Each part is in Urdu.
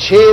6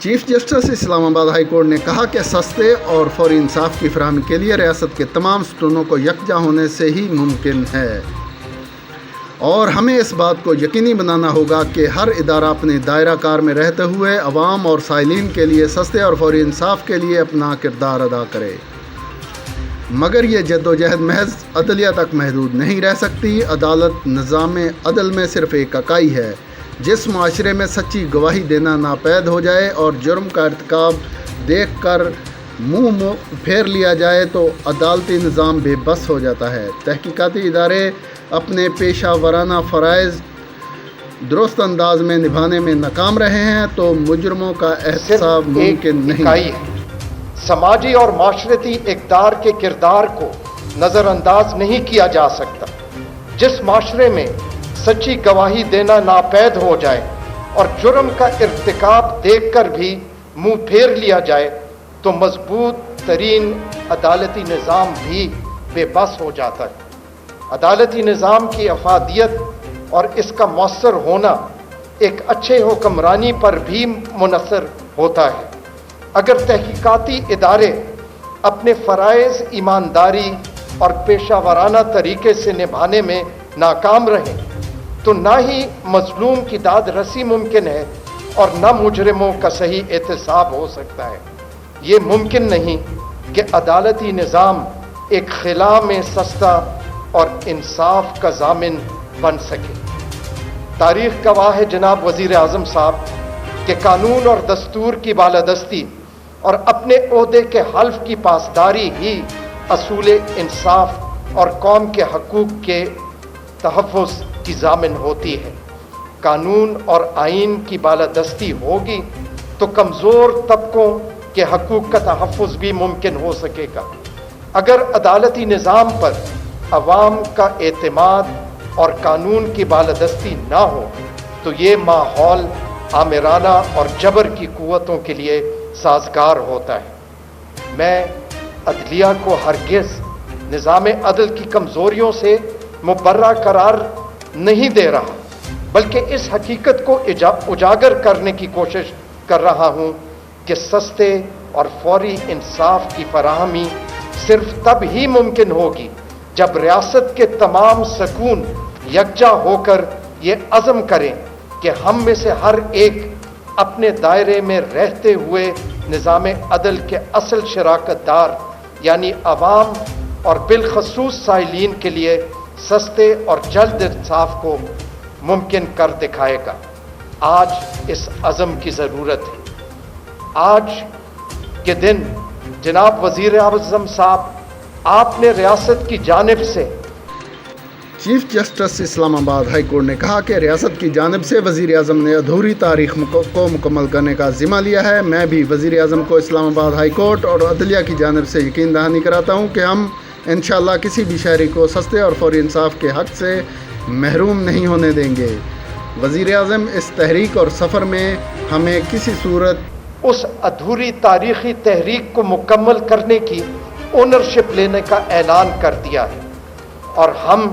چیف جسٹس اسلام آباد ہائی کورٹ نے کہا کہ سستے اور فوری انصاف کی فراہمی کے لیے ریاست کے تمام ستونوں کو یکجا ہونے سے ہی ممکن ہے، اور ہمیں اس بات کو یقینی بنانا ہوگا کہ ہر ادارہ اپنے دائرہ کار میں رہتے ہوئے عوام اور سائلین کے لیے سستے اور فوری انصاف کے لیے اپنا کردار ادا کرے۔ مگر یہ جدوجہد محض عدلیہ تک محدود نہیں رہ سکتی۔ عدالت نظام عدل میں صرف ایک اکائی ہے۔ جس معاشرے میں سچی گواہی دینا ناپید ہو جائے اور جرم کا ارتکاب دیکھ کر منہ پھیر لیا جائے تو عدالتی نظام بے بس ہو جاتا ہے۔ تحقیقاتی ادارے اپنے پیشہ ورانہ فرائض درست انداز میں نبھانے میں ناکام رہے ہیں تو مجرموں کا احتساب ممکن نہیں۔ سماجی اور معاشرتی اقدار کے کردار کو نظر انداز نہیں کیا جا سکتا۔ جس معاشرے میں سچی گواہی دینا ناپید ہو جائے اور جرم کا ارتکاب دیکھ کر بھی منہ پھیر لیا جائے تو مضبوط ترین عدالتی نظام بھی بے بس ہو جاتا ہے۔ عدالتی نظام کی افادیت اور اس کا مؤثر ہونا ایک اچھے حکمرانی پر بھی منحصر ہوتا ہے۔ اگر تحقیقاتی ادارے اپنے فرائض ایمانداری اور پیشہ ورانہ طریقے سے نبھانے میں ناکام رہیں تو نہ ہی مظلوم کی داد رسی ممکن ہے اور نہ مجرموں کا صحیح احتساب ہو سکتا ہے۔ یہ ممکن نہیں کہ عدالتی نظام ایک خلا میں سستا اور انصاف کا ضامن بن سکے۔ تاریخ گواہ ہے جناب وزیر اعظم صاحب کہ قانون اور دستور کی بالادستی اور اپنے عہدے کے حلف کی پاسداری ہی اصول انصاف اور قوم کے حقوق کے تحفظ کی ضامن ہوتی ہے۔ قانون اور آئین کی بالادستی ہوگی تو کمزور طبقوں کے حقوق کا تحفظ بھی ممکن ہو سکے گا۔ اگر عدالتی نظام پر عوام کا اعتماد اور قانون کی بالادستی نہ ہو تو یہ ماحول آمرانہ اور جبر کی قوتوں کے لیے سازگار ہوتا ہے۔ میں عدلیہ کو ہرگز نظام عدل کی کمزوریوں سے مبرہ قرار نہیں دے رہا، بلکہ اس حقیقت کو اجاگر کرنے کی کوشش کر رہا ہوں کہ سستے اور فوری انصاف کی فراہمی صرف تب ہی ممکن ہوگی جب ریاست کے تمام سکون یکجا ہو کر یہ عزم کریں کہ ہم میں سے ہر ایک اپنے دائرے میں رہتے ہوئے نظام عدل کے اصل شراکت دار یعنی عوام اور بالخصوص سائلین کے لیے سستے اور جلد انصاف کو ممکن کر دکھائے گا۔ آج اس عزم کی ضرورت ہے۔ آج کے دن جناب وزیر اعظم صاحب آپ نے ریاست کی جانب سے چیف جسٹس اسلام آباد ہائی کورٹ نے کہا کہ ریاست کی جانب سے وزیر اعظم نے ادھوری تاریخ کو مکمل کرنے کا ذمہ لیا ہے۔ میں بھی وزیر اعظم کو اسلام آباد ہائی کورٹ اور عدلیہ کی جانب سے یقین دہانی کراتا ہوں کہ ہم انشاءاللہ کسی بھی شہری کو سستے اور فوری انصاف کے حق سے محروم نہیں ہونے دیں گے۔ وزیر اعظم اس تحریک اور سفر میں ہمیں کسی صورت اس ادھوری تاریخی تحریک کو مکمل کرنے کی اونرشپ لینے کا اعلان کر دیا ہے، اور ہم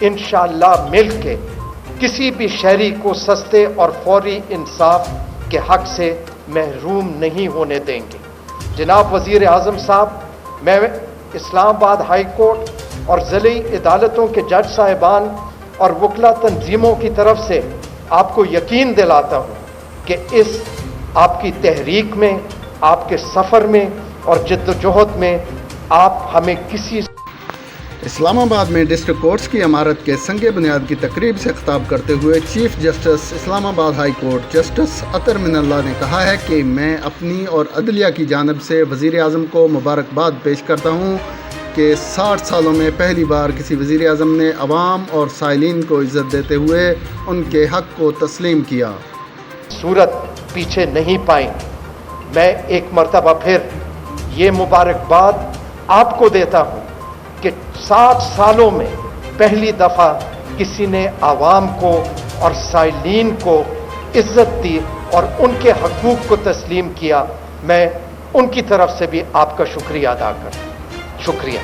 انشاءاللہ مل کے کسی بھی شہری کو سستے اور فوری انصاف کے حق سے محروم نہیں ہونے دیں گے۔ جناب وزیر اعظم صاحب، میں اسلام آباد ہائی کورٹ اور ضلعی عدالتوں کے جج صاحبان اور وکلا تنظیموں کی طرف سے آپ کو یقین دلاتا ہوں کہ اس آپ کی تحریک میں، آپ کے سفر میں اور جد و جہد میں آپ ہمیں کسی اسلام آباد میں ڈسٹرکٹ کورٹس کی عمارت کے سنگ بنیاد کی تقریب سے خطاب کرتے ہوئے چیف جسٹس اسلام آباد ہائی کورٹ جسٹس اطہر من اللہ نے کہا ہے کہ میں اپنی اور عدلیہ کی جانب سے وزیر اعظم کو مبارکباد پیش کرتا ہوں کہ 60 سالوں میں پہلی بار کسی وزیر اعظم نے عوام اور سائلین کو عزت دیتے ہوئے ان کے حق کو تسلیم کیا۔ صورت پیچھے نہیں پائیں۔ میں ایک مرتبہ پھر یہ مبارکباد آپ کو دیتا ہوں کہ 60 سالوں میں پہلی دفعہ کسی نے عوام کو اور سائلین کو عزت دی اور ان کے حقوق کو تسلیم کیا۔ میں ان کی طرف سے بھی آپ کا شکریہ ادا کرتا ہوں۔ شکریہ۔